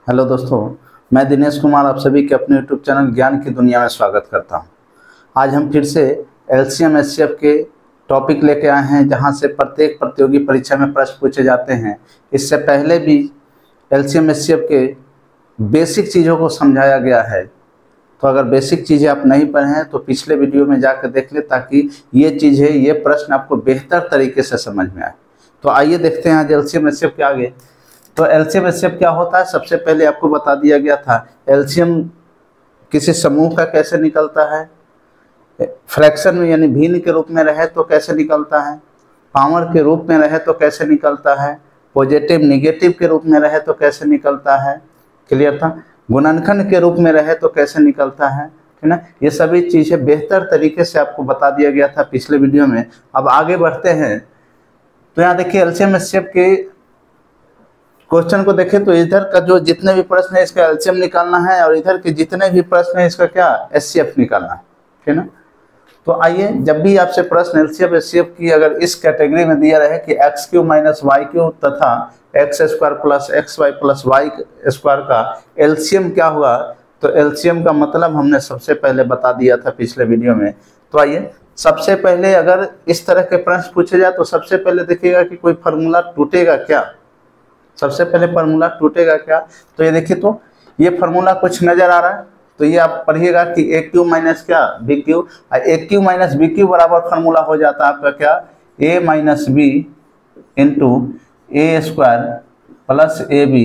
Hello दोस्तों, मैं दिनेश कुमार आप सभी के अपने यूट्यूब चैनल ज्ञान की दुनिया में स्वागत करता हूं। आज हम फिर से एलसीएम एचसीएफ के टॉपिक लेके आए हैं, जहां से प्रत्येक प्रतियोगी परीक्षा में प्रश्न पूछे जाते हैं। इससे पहले भी एलसीएम एचसीएफ के बेसिक चीज़ों को समझाया गया है, तो अगर बेसिक चीज़ें आप नहीं पढ़े हैं तो पिछले वीडियो में जाकर देख ले, ताकि ये चीज़ें, ये प्रश्न आपको बेहतर तरीके से समझ में आए। तो आइए देखते हैं आज एलसीएम एचसीएफ के आगे। तो एलसीएम एचसीएफ क्या होता है, सबसे पहले आपको बता दिया गया था। एलसीएम किसी समूह का कैसे निकलता है, फ्रैक्शन में यानी भिन्न के रूप में रहे तो कैसे निकलता है, पावर के रूप में रहे तो कैसे निकलता है, पॉजिटिव निगेटिव के रूप में रहे तो कैसे निकलता है, क्लियर था, गुणनखंड के रूप में रहे तो कैसे निकलता है, ठीक ना। ये सभी चीज़ें बेहतर तरीके से आपको बता दिया गया था पिछले वीडियो में। अब आगे बढ़ते हैं। तो यहाँ देखिए एलसीएम एचसीएफ के क्वेश्चन को देखें तो इधर का जो जितने भी प्रश्न है इसका एलसीएम निकालना है, और इधर के जितने भी प्रश्न है इसका क्या एचसीएफ निकालना है, ठीक ना। तो आइए, जब भी आपसे प्रश्न एलसीएम एचसीएफ की अगर इस कैटेगरी में दिया रहे कि x Q minus Y Q तथा X square plus x Y plus Y square का एलसीएम क्या हुआ, तो एलसीएम का मतलब हमने सबसे पहले बता दिया था पिछले वीडियो में। तो आइए, सबसे पहले अगर इस तरह के प्रश्न पूछे जाए तो सबसे पहले देखिएगा कि कोई फार्मूला टूटेगा क्या। सबसे पहले फार्मूला टूटेगा क्या, तो ये देखिए, तो ये फार्मूला कुछ नजर आ रहा है, तो ये आप पढ़िएगा कि ए क्यू माइनस क्या B Q, A Q minus B Q बराबर फार्मूला हो जाता है आपका क्या, A minus B into A square plus A B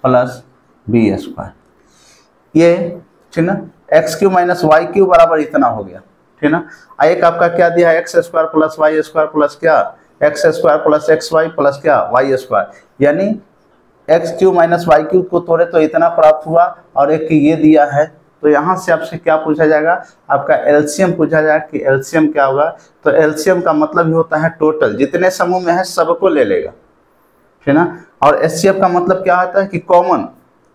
plus B square. ये ठीक ना, X Q minus Y Q बराबर इतना हो गया, ठीक ना। एक आपका क्या दिया है, x square plus Y square plus क्या x square plus x Y plus क्या वाई स्क्वायर, यानी X Q minus Y Q को तोड़े तो इतना प्राप्त हुआ, और एक ये दिया है। तो यहाँ से आपसे क्या पूछा जाएगा, आपका एलसीएम पूछा जाएगा कि एलसीएम क्या होगा। तो एलसीएम का मतलब ही होता है टोटल, जितने समूह में है सबको ले लेगा, ठीक ना। और एचसीएफ का मतलब क्या होता है कि कॉमन,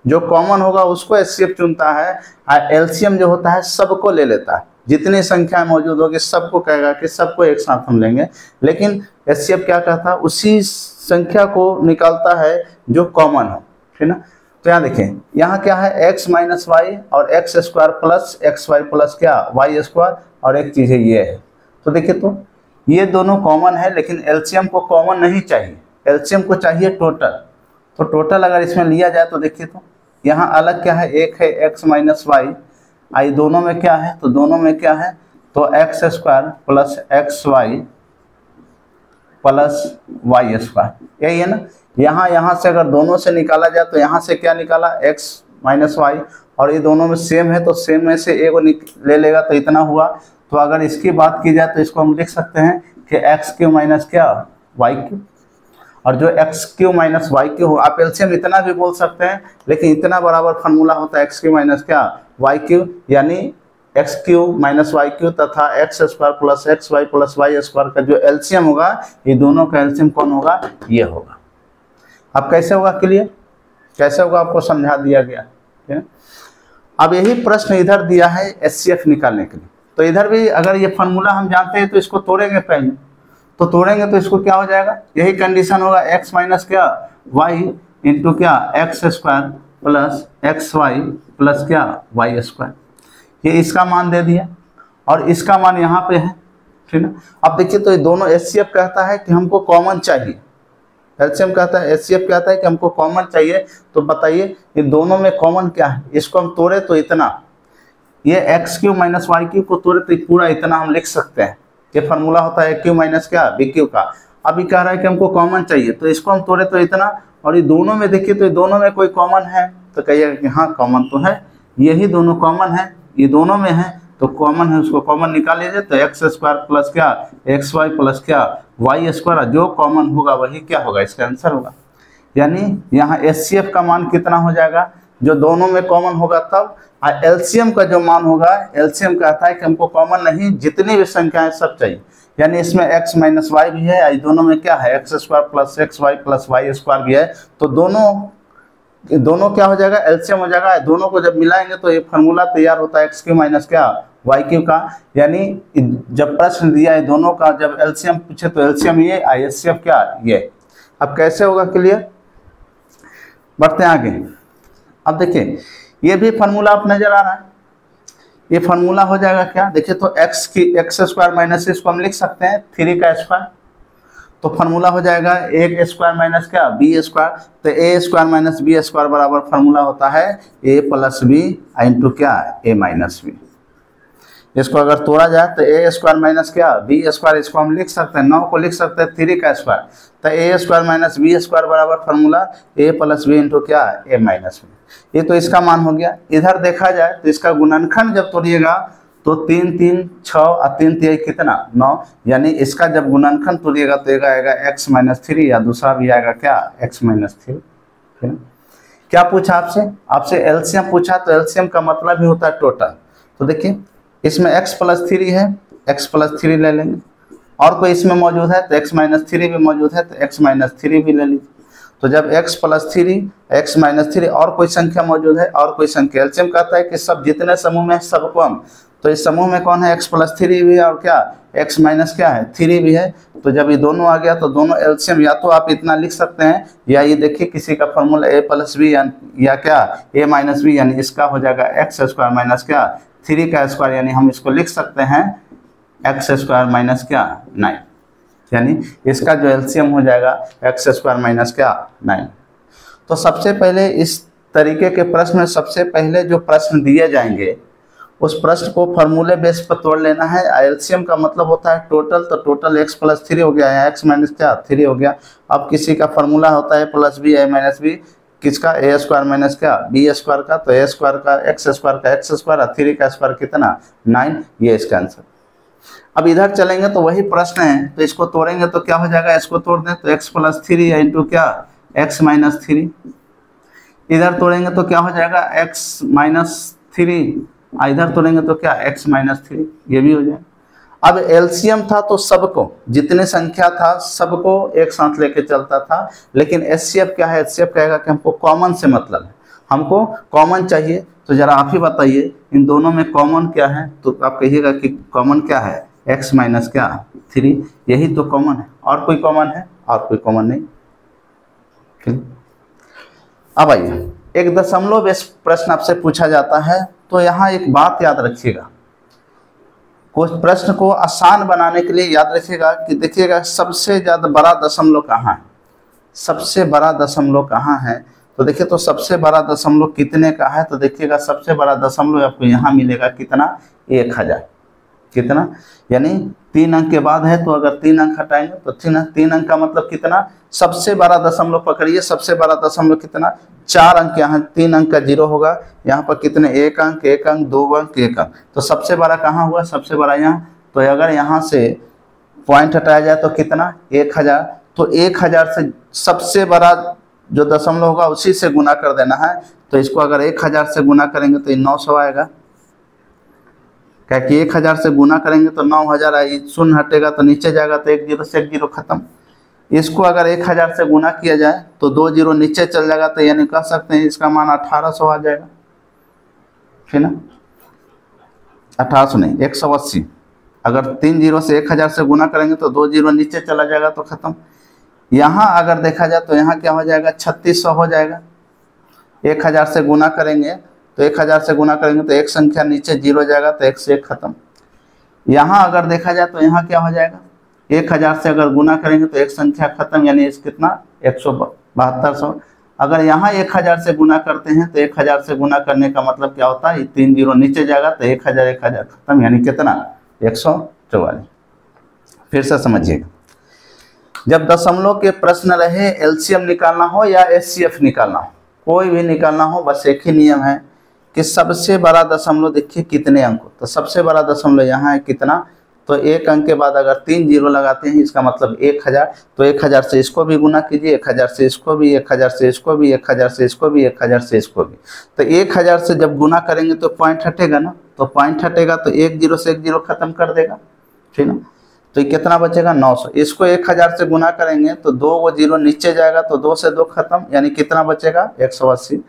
जो कॉमन होगा उसको एचसीएफ चुनता है, और एलसीएम जो होता है सबको ले लेता है, जितनी संख्या मौजूद होगी सबको कहेगा कि सबको एक साथ हम लेंगे। लेकिन एचसीएफ क्या कहता है, उसी संख्या को निकालता है जो कॉमन हो, ठीक ना। तो यहाँ देखें, यहाँ क्या है, एक्स माइनस वाई और x square plus x Y plus क्या वाई स्क्वायर, और एक चीज़ है ये है। तो देखिए, तो ये दोनों कॉमन है, लेकिन एलसीएम को कॉमन नहीं चाहिए, एलसीएम को चाहिए टोटल। तो टोटल अगर इसमें लिया जाए तो देखिए, तो यहाँ अलग क्या है, एक है एक्स माइनस वाई, आई दोनों में क्या है, तो दोनों में क्या है, तो x square plus x Y plus Y square, यही है ना। यहाँ से अगर दोनों से निकाला जाए तो यहाँ से क्या निकाला, एक्स माइनस वाई, और ये दोनों में सेम है तो सेम में से एक ले लेगा तो इतना हुआ। तो अगर इसकी बात की जाए तो इसको हम लिख सकते हैं कि एक्स क्यू माइनस क्या वाई क्यू, और जो x Q minus Y cube हो, आप एलसीएम इतना भी बोल सकते हैं, लेकिन इतना बराबर फार्मूला होता है एक्स क्यू माइनस क्या वाई क्यू, यानी X Q minus Y Q तथा X square plus x Y plus Y square का जो एलसीएम होगा, ये दोनों का एलसीएम कौन होगा, ये होगा। अब कैसे होगा क्लियर, कैसे होगा आपको समझा दिया गया, ठीक है। अब यही प्रश्न इधर दिया है एचसीएफ निकालने के लिए। तो इधर भी अगर ये फार्मूला हम जानते हैं तो इसको तोड़ेंगे पहले, तो तोड़ेंगे तो इसको क्या हो जाएगा, यही कंडीशन होगा, एक्स माइनस क्या वाई इंटू क्या x square plus x Y plus क्या वाई स्क्वायर। ये इसका मान दे दिया और इसका मान यहाँ पे है, ठीक ना। अब देखिए, तो ये दोनों एचसीएफ कहता है कि हमको कॉमन चाहिए, एलसीएम कहता है, एचसीएफ कहता है कि हमको कॉमन चाहिए। तो बताइए ये दोनों में कॉमन क्या है, इसको हम तोड़े तो इतना, ये x Q minus Y Q को तोड़े तो पूरा इतना हम लिख सकते हैं। ये फार्मूला होता है क्यू माइनस क्या बी क्यू का। अभी कह रहा है कि हमको कॉमन चाहिए, तो इसको हम तोड़े तो इतना, और ये दोनों में देखिए तो ये दोनों में कोई कॉमन है, तो कहिएगा कि हाँ कॉमन तो है, यही दोनों कॉमन है, ये दोनों में है तो कॉमन है, उसको कॉमन निकाल लीजिए। तो एक्स स्क्वायर प्लस क्या एक्स वाई प्लस क्या वाई स्क्वायर, जो कॉमन होगा वही क्या होगा, इसका आंसर होगा। यानी यहाँ एचसीएफ का मान कितना हो जाएगा, जो दोनों में कॉमन होगा तब। एलसीएम का जो मान होगा, एलसीएम कहता है कि हमको कॉमन नहीं, जितनी भी संख्याएं सब चाहिए। यानी इसमें एक्स माइनस वाई भी है, दोनों में क्या है x square plus x Y plus Y square भी है, तो दोनों क्या हो जाएगा, एलसीएम हो जाएगा। दोनों को जब मिलाएंगे तो ये फार्मूला तैयार होता है एक्स क्यू माइनस क्या वाई क्यू का। यानी जब प्रश्न दिया है दोनों का, जब एलसीएम पूछे तो एलसीएम ये, एचसीएफ क्या ये। अब कैसे होगा क्लियर, बढ़ते हैं आगे। अब देखिए ये भी फार्मूला आप नजर आ रहा है, ये फार्मूला हो जाएगा क्या, देखिए तो एक्स स्क्वायर माइनस इसको हम लिख सकते हैं 3 का स्क्वायर, तो फार्मूला हो जाएगा ए स्क्वायर माइनस क्या बी स्क्वायर, तो ए स्क्वायर माइनस बी स्क्वायर बराबर फार्मूला होता है ए प्लस बी इंटू क्या ए माइनस बी। इसको अगर तोड़ा जाए तो ए स्क्वायर माइनस क्या बी स्क्वायर, इसको हम लिख सकते हैं 9 को लिख सकते हैं 3 का स्क्वायर, तो ए स्क्वायर माइनस बी स्क्वायर बराबर फार्मूला ए प्लस बी इंटू क्या ए माइनस बी। ये तो इसका मान हो गया। इधर देखा जाए तो इसका गुणनखंड जब तोड़िएगा तो 3 3 6 और 3 3 कितना 9, यानी इसका जब गुणनखंड तोड़िएगा तो एक आएगा x माइनस 3 या दूसरा भी आएगा क्या x माइनस 3। क्या पूछा आपसे एलसीएम पूछा, तो एलसीएम का मतलब ही होता है टोटल। तो देखिए इसमें x प्लस 3 है, x प्लस 3 ले लेंगे, और कोई इसमें मौजूद है तो x माइनस 3 भी मौजूद है तो x माइनस 3 भी ले लीजिए। तो जब x प्लस 3 x माइनस 3 और कोई संख्या मौजूद है और कोई संख्या, एलसीएम कहता है कि सब जितने समूह में सबको हम, तो इस समूह में कौन है x प्लस 3 भी है और क्या x माइनस क्या है 3 भी है। तो जब ये दोनों आ गया तो दोनों एलसीएम या तो आप इतना लिख सकते हैं या ये देखिए किसी का फॉर्मूला a प्लस बी या क्या a माइनस बी, यानी इसका हो जाएगा एक्स स्क्वायर माइनस क्या 3 का स्क्वायर, यानी हम इसको लिख सकते हैं एक्स स्क्वायर माइनस क्या 9, यानी इसका जो एलसीएम हो जाएगा एक्स स्क्वायर माइनस क्या 9। तो सबसे पहले इस तरीके के प्रश्न में सबसे पहले जो प्रश्न दिए जाएंगे उस प्रश्न को फार्मूले बेस पर तोड़ लेना है। एलसीएम का मतलब होता है टोटल, तो टोटल x प्लस 3 हो गया या x माइनस क्या 3 हो गया। अब किसी का फार्मूला होता है प्लस बी ए माइनस बी, किसका ए स्क्वायर माइनस क्या बी स्क्वायर का, तो ए स्क्वायर का एक्स स्क्वायर और 3 का स्क्वायर कितना 9, ये इसका आंसर। अब इधर चलेंगे तो वही प्रश्न है, तो इसको तोड़ेंगे तो क्या हो जाएगा, इसको तोड़ दें तो x प्लस 3 इंटू क्या x माइनस 3, इधर तोड़ेंगे तो क्या हो जाएगा x माइनस 3, इधर तोड़ेंगे तो क्या x माइनस 3, ये भी हो जाए। अब एलसीएम था तो सबको, जितने संख्या था सबको एक साथ लेके चलता था, लेकिन एचसीएफ क्या है, एचसीएफ कहेगा कि हमको कॉमन से मतलब है, हमको कॉमन चाहिए। तो जरा आप ही बताइए इन दोनों में कॉमन क्या है, तो आप कहिएगा कि कॉमन क्या है x माइनस क्या 3, यही तो कॉमन है, और कोई कॉमन है और कोई कॉमन नहीं। अब आइए एक दशमलव बेस प्रश्न आपसे पूछा जाता है, तो यहाँ एक बात याद रखिएगा, कुछ प्रश्न को आसान बनाने के लिए याद रखिएगा कि देखिएगा सबसे ज़्यादा बड़ा दशमलव कहाँ है, सबसे बड़ा दशमलव कहाँ है। तो देखिए तो सबसे बड़ा दशमलव कितने का है, तो देखिएगा सबसे बड़ा दशमलव आपको यहाँ मिलेगा कितना 1000, कितना, यानी 3 अंक के बाद है, तो अगर 3 अंक हटाएंगे तो 3 अंक का मतलब कितना, सबसे बड़ा दशमलव पकड़िए, सबसे बड़ा दशमलव कितना 4 अंक, यहाँ 3 अंक का 0 होगा, यहाँ पर कितने 1 अंक 2 अंक 1 अंक, तो सबसे बड़ा कहाँ हुआ, सबसे बड़ा यहाँ। तो अगर यहाँ से पॉइंट हटाया जाए तो कितना 1000, तो 1000 से सबसे बड़ा जो दशमलव होगा उसी से गुना कर देना है। तो इसको अगर 1000 से गुना करेंगे तो ये 900 आएगा, क्या कि 1000 से गुना करेंगे तो 9000 आएगी, शून्य हटेगा तो नीचे जाएगा तो 1 0 से 1 0 खत्म। इसको अगर 1000 से गुना किया जाए तो 2 0 नीचे चल जाएगा, तो यानी कह सकते हैं इसका मान 1800 आ जाएगा, है ना, 1800 नहीं 180। अगर 3 0 से 1000 से गुना करेंगे तो 2 0 नीचे चला जाएगा तो खत्म। यहाँ अगर देखा जाए तो यहाँ क्या हो जाएगा 3600 हो जाएगा। 1000 से गुना करेंगे तो 1000 से गुना करेंगे तो एक संख्या नीचे 0 जाएगा तो 1 से 1 खत्म। यहाँ अगर देखा जाए तो यहाँ क्या हो जाएगा 1000 से अगर गुना करेंगे तो एक संख्या खत्म, यानी इस कितना 17200। अगर यहाँ 1000 से गुना करते हैं तो 1000 से गुना करने का मतलब क्या होता है 3 0 नीचे जाएगा तो 1000 खत्म, यानी कितना 144। फिर से समझिएगा, जब दशमलव के प्रश्न रहे एलसीएम निकालना हो या एचसीएफ निकालना हो, कोई भी निकालना हो, बस एक ही नियम है कि सबसे बड़ा दशमलव देखिए कितने अंक हो। तो सबसे बड़ा दशमलव यहाँ है कितना, तो 1 अंक के बाद अगर 3 0 लगाते हैं इसका मतलब 1000, तो 1000 से इसको भी गुना कीजिए, 1000 से इसको भी, 1000 से इसको भी, 1000 से इसको भी, 1000 से इसको भी। तो 1000 से जब गुना करेंगे तो पॉइंट हटेगा ना, तो पॉइंट हटेगा तो 1 0 से 1 0 खत्म कर देगा, ठीक ना। तो ये कितना बचेगा 900। इसको 1000 से गुना करेंगे तो 2 वो 0 नीचे जाएगा तो 2 से 2 खत्म, यानी कितना बचेगा 180।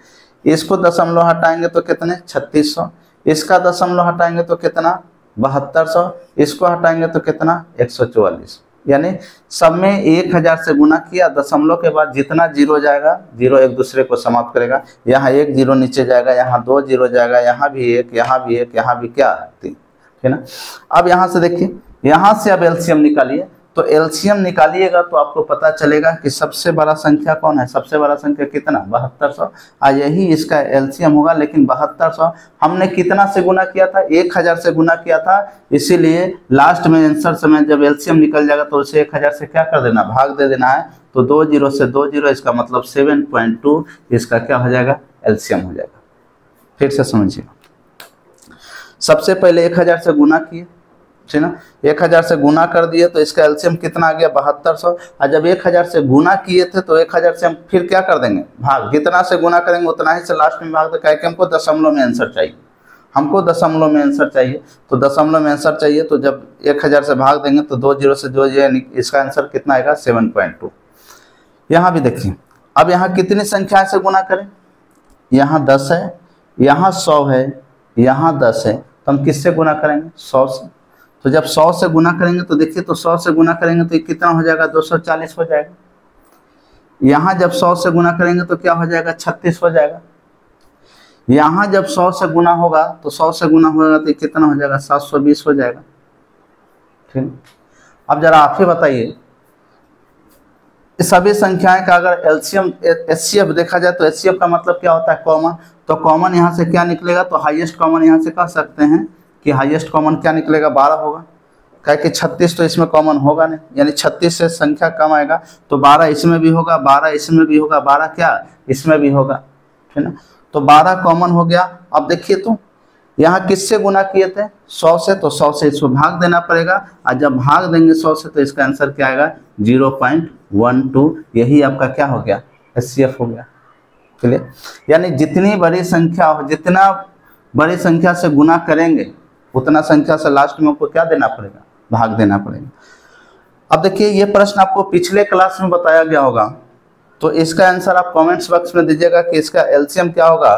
इसको दशमलव हटाएंगे तो कितने 3600, इसका दशमलव हटाएंगे तो कितना 7200, इसको हटाएंगे तो कितना 144। यानी सब में 1000 से गुना किया, दशमलव के बाद जितना जीरो जाएगा, जीरो एक दूसरे को समाप्त करेगा। यहाँ एक जीरो नीचे जाएगा, यहाँ 2 जीरो जाएगा, यहाँ भी एक, यहाँ भी एक, यहाँ भी क्या 3, है ना। अब यहाँ से देखिए, यहाँ से अब एलसीएम निकालिए, तो एलसीएम निकालिएगा तो आपको पता चलेगा कि सबसे बड़ा संख्या कौन है। सबसे बड़ा संख्या कितना, 7200। आज यही इसका एलसीएम होगा, लेकिन 7200 हमने कितना से गुना किया था, 1000 से गुना किया था, इसीलिए लास्ट में आंसर समय जब एलसीएम निकल जाएगा तो उसे 1000 से क्या कर देना, भाग दे देना है। तो 2 जीरो से 2 जीरो, इसका मतलब 7.2 इसका क्या हो जाएगा, एलसीएम हो जाएगा। फिर से समझिए, सबसे पहले 1000 से गुना किए, ठीक ना, 1000 से गुना कर दिए तो इसका एलसीएम कितना आ गया, 7200। और जब 1000 से गुना किए थे तो 1000 से हम फिर क्या कर देंगे, भाग, जितना से गुना करेंगे उतना ही से लास्ट में भाग दे, क्या कि हमको दशमलव में आंसर चाहिए, हमको दशमलव में आंसर चाहिए। तो दशमलव में आंसर चाहिए तो जब 1000 से भाग देंगे तो 2 जीरो से 2 जीरो, इसका आंसर कितना आएगा, 7.2। यहाँ भी देखिए, अब यहाँ कितनी संख्या से गुना करें, यहाँ 10 है, यहाँ 100 है, यहाँ 10 है, तो हम किससे गुना करेंगे, 100 से। तो जब 100 से गुना करेंगे तो देखिए, तो 100 से गुना करेंगे तो ये कितना हो जाएगा, 240 हो जाएगा। यहाँ जब 100 से गुना करेंगे तो क्या हो जाएगा, 36 हो जाएगा। यहाँ जब 100 से गुना होगा तो 100 से गुना होगा तो कितना हो जाएगा, 720 हो जाएगा। ठीक, अब जरा आप ही बताइए, सभी संख्याएं का अगर एलसीएम एचसीएफ देखा जाए तो एचसीएफ का मतलब क्या होता है, कॉमन। तो कॉमन यहाँ से क्या निकलेगा, तो हाईएस्ट कॉमन यहाँ से कह सकते हैं कि हाईएस्ट कॉमन क्या निकलेगा, 12 होगा। क्या कि 36 तो इसमें कॉमन होगा नहीं, यानी 36 से संख्या कम आएगा, तो 12 इसमें भी होगा, 12 इसमें भी होगा, 12 क्या इसमें भी होगा, ठीक ना। तो 12 कॉमन हो गया। अब देखिए, तो यहाँ किससे गुना किए थे, 100 से, तो 100 से इसको भाग देना पड़ेगा, और जब भाग देंगे 100 से तो इसका आंसर क्या आएगा, 0.12। यही आपका क्या हो गया, एचसीएफ हो गया। क्लियर, यानी जितनी बड़ी संख्या हो, जितना बड़ी संख्या से गुना करेंगे उतना संख्या से लास्ट में आपको क्या देना पड़ेगा, भाग देना पड़ेगा। अब देखिए, ये प्रश्न आपको पिछले क्लास में बताया गया होगा, तो इसका आंसर आप कमेंट्स बॉक्स में दीजिएगा कि इसका एलसीएम क्या होगा,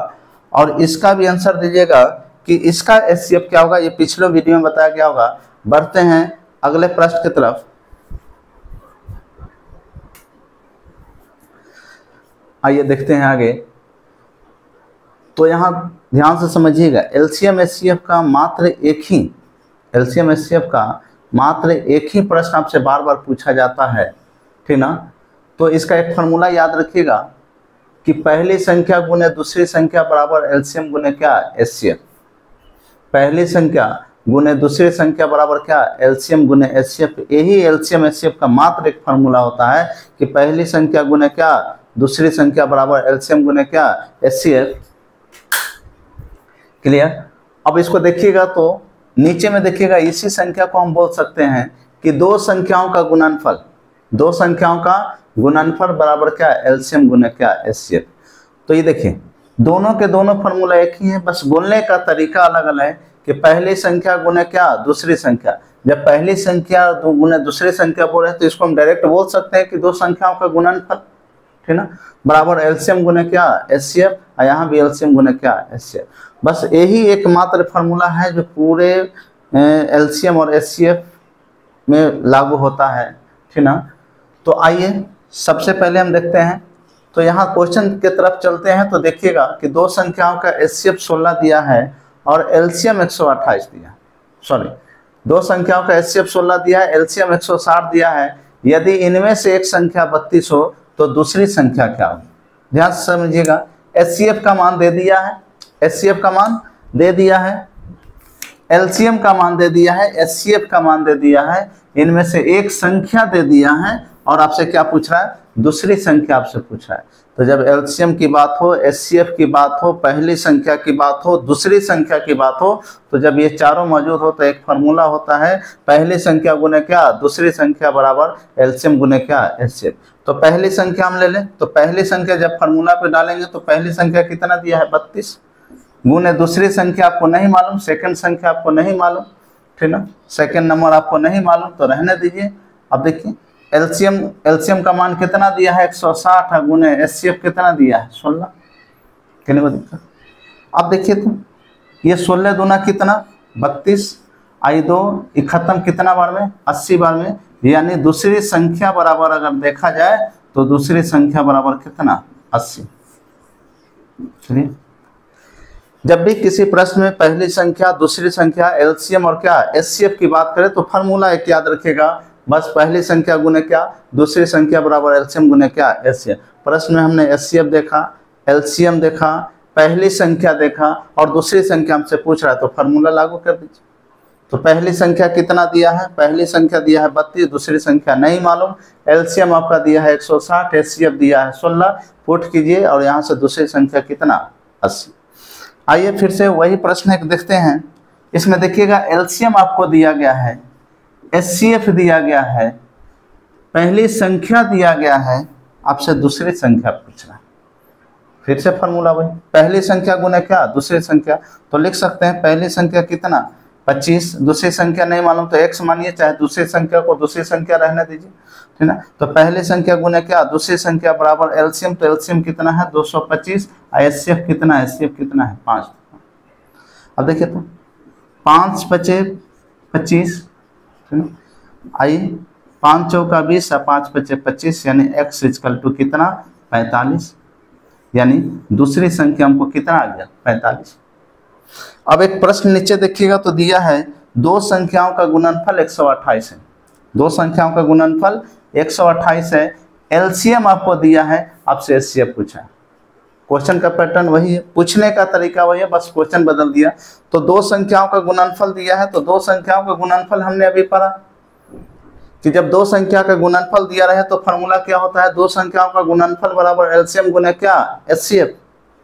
और इसका भी आंसर दीजिएगा कि इसका एचसीएफ क्या होगा। ये पिछले वीडियो में बताया गया होगा। बढ़ते हैं अगले प्रश्न की तरफ। आइए देखते हैं आगे। तो यहाँ ध्यान से समझिएगा, एलसीएम एचसीएफ का मात्र एक ही, एलसीएम एचसीएफ का मात्र एक ही प्रश्न आपसे बार बार पूछा जाता है, ठीक ना। तो इसका एक फार्मूला याद रखिएगा कि पहली संख्या गुने दूसरी संख्या बराबर एलसीएम गुने क्या, एचसीएफ। पहली संख्या गुने दूसरी संख्या बराबर क्या, एलसीएम गुने एचसीएफ। यही एलसीएम एचसीएफ का मात्र एक फार्मूला होता है कि पहली संख्या गुने क्या, दूसरी संख्या बराबर एलसीएम गुने क्या, एचसीएफ। क्लियर। अब इसको देखिएगा तो नीचे में देखिएगा, इसी संख्या को हम बोल सकते हैं कि दो संख्याओं का गुणनफल, दो संख्याओं का गुणनफल बराबर क्या, एलसीएम गुने क्या, एचसीएफ। तो ये देखिए, दोनों के दोनों फार्मूला एक ही है, बस बोलने का तरीका अलग अलग है कि पहली संख्या गुने क्या, दूसरी संख्या। जब पहली संख्या गुने दूसरी संख्या बोल रहे हैं तो इसको हम डायरेक्ट बोल सकते हैं कि दो संख्याओं का गुणनफल, ठीक ना, बराबर एलसीएम गुने क्या, एचसीएफ। और यहाँ भी एलसीएम गुने क्या, एचसीएफ। बस यही एकमात्र फार्मूला है जो पूरे एलसीएम और एचसीएफ में लागू होता है, ठीक ना। तो आइए सबसे पहले हम देखते हैं, तो यहाँ क्वेश्चन की तरफ चलते हैं। तो देखिएगा कि दो संख्याओं का एचसीएफ 16 दिया है और एलसीएम 128 दिया, सॉरी, दो संख्याओं का एचसीएफ 16 दिया है, एलसीएम 160 दिया है। यदि इनमें से एक संख्या 32 हो तो दूसरी संख्या क्या हो। ध्यान से समझिएगा, एचसीएफ का मान दे दिया है, एचसीएफ का मान दे दिया है, एलसीएम का मान दे दिया है, एचसीएफ का मान दे दिया है, इनमें से एक संख्या दे दिया है और आपसे क्या पूछ रहा है, दूसरी संख्या आपसे पूछ रहा है। तो जब एलसीएम की बात हो, एचसीएफ की बात हो, पहली संख्या की बात हो, दूसरी संख्या की बात हो, तो जब ये चारों मौजूद हो तो एक फार्मूला होता है, पहली संख्या गुने क्या, दूसरी संख्या बराबर एलसीएम गुने क्या, एचसीएफ। तो पहली संख्या हम ले लें, तो पहली संख्या जब फार्मूला पे डालेंगे तो पहली संख्या कितना दिया है, 32, गुने दूसरी संख्या आपको नहीं मालूम, सेकंड संख्या आपको नहीं मालूम, ठीक ना, सेकंड नंबर आपको नहीं मालूम, तो रहने दीजिए। अब देखिए, एलसीएम का मान कितना दिया है, 160, गुने एचसीएफ कितना दिया है, 16। कहने को दिक्कत। अब देखिए, तो ये 16 दूना कितना, 32, आई 2 खत्म कितना बार में, 80 बार में, यानी दूसरी संख्या बराबर अगर देखा जाए तो दूसरी संख्या बराबर कितना 80। चलिए, जब भी किसी प्रश्न में पहली संख्या दूसरी संख्या एलसीएम और क्या एचसीएफ की बात करें तो फार्मूला एक याद रखिएगा, बस पहली संख्या गुने क्या दूसरी संख्या बराबर एलसीएम गुने क्या एचसीएफ। प्रश्न में हमने एचसीएफ देखा, एलसीएम देखा, पहली संख्या देखा और दूसरी संख्या हमसे पूछ रहा है तो फार्मूला लागू कर दीजिए। तो पहली संख्या कितना दिया है, पहली संख्या दिया है 32, दूसरी संख्या नहीं मालूम, एलसीएम आपका दिया है 160, एचसीएफ दिया है 16, पुट कीजिए और यहाँ से दूसरी संख्या कितना 80। आइए फिर से वही प्रश्न एक देखते हैं। इसमें देखिएगा एलसीएम आपको दिया गया है, एचसीएफ दिया गया है, पहली संख्या दिया गया है, आपसे दूसरी संख्या पूछ रहा है। फिर से फार्मूला वही, पहली संख्या गुने क्या दूसरी संख्या, तो लिख सकते हैं पहली संख्या कितना 25, दूसरी संख्या नहीं मालूम तो x मानिए, चाहे दूसरी संख्या को दूसरी संख्या रहने दीजिए, ठीक है। तो पहली संख्या गुने क्या दूसरी संख्या बराबर एलसीएम, तो एलसीएम कितना है 225, एचसीएफ कितना है, एचसीएफ कितना है 5। अब देखिए तो 5 बचे 25, आई 5 चौका 20 और 5 बचे 25, यानी x इक्वल टू कितना 45, यानी दूसरी संख्या हमको कितना आ गया 45। अब एक प्रश्न नीचे देखिएगा तो दिया है दो संख्याओं का गुणनफल 128 है, दो संख्याओं का गुणनफल 128 है, एलसीएम आपको दिया है, आपसे एचसीएफ पूछा है। क्वेश्चन का पैटर्न वही है, पूछने का तरीका वही है, बस क्वेश्चन बदल दिया। तो दो संख्याओं का गुणनफल दिया है, तो दो संख्याओं का गुणनफल हमने अभी पढ़ा कि जब दो संख्या का गुणनफल दिया रहे तो फॉर्मूला क्या होता है, दो संख्याओं का गुणनफल बराबर एलसीएम गुने क्या एचसीएफ,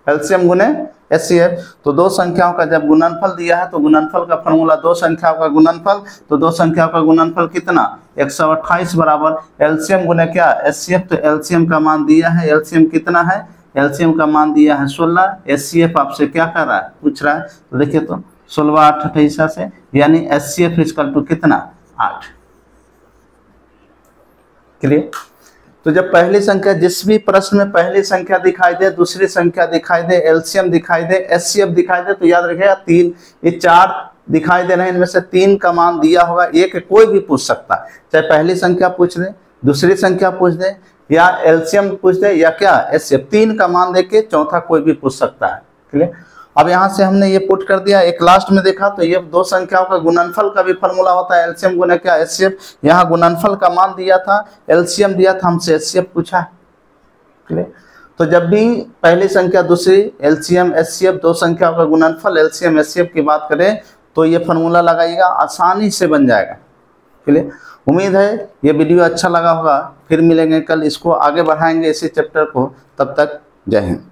एलसीएम गुने एचसीएफ। तो दो संख्याओं का जब गुणनफल दिया है तो गुणनफल का फॉर्मूला दो संख्याओं का गुणनफल, तो दो संख्याओं का गुणनफल कितना 128 बराबर एलसीएम गुने क्या एचसीएफ। तो एलसीएम का मान दिया है, एलसीएम कितना है, एलसीएम का मान दिया है 16, एचसीएफ आपसे क्या कर रहा है पूछ रहा है, तो देखिए तो 16 8 28 से, यानी एचसीएफ इक्वल टू कितना 8। क्लियर। तो जब पहली संख्या, जिस भी प्रश्न में पहली संख्या दिखाई दे, दूसरी संख्या दिखाई दे, एलसीएम दिखाई दे, एचसीएफ दिखाई दे, तो याद रखिएगा 3, ये 4 दिखाई दे रहे हैं, इनमें से 3 का मान दिया होगा, एक कोई भी पूछ सकता है, चाहे पहली संख्या पूछ दे, दूसरी संख्या पूछ दे, या एलसीएम पूछ दे, या क्या एचसीएफ, 3 का मान देके चौथा कोई भी पूछ सकता है। क्लियर। अब यहाँ से हमने ये पुट कर दिया, एक लास्ट में देखा तो ये दो संख्याओं का गुणनफल का भी फॉर्मूला होता है, एलसीएम गुना क्या एचसीएफ। यहाँ गुणनफल का मान दिया था, एलसीएम दिया था, हमसे एचसीएफ पूछा है। क्लियर। तो जब भी पहली संख्या दूसरी एलसीएम एचसीएफ, दो संख्याओं का गुणनफल एलसीएम एचसीएफ की बात करें तो ये फॉर्मूला लगाइएगा, आसानी से बन जाएगा। क्लियर। उम्मीद है ये वीडियो अच्छा लगा होगा, फिर मिलेंगे कल, इसको आगे बढ़ाएंगे इसी चैप्टर को, तब तक जय हिंद।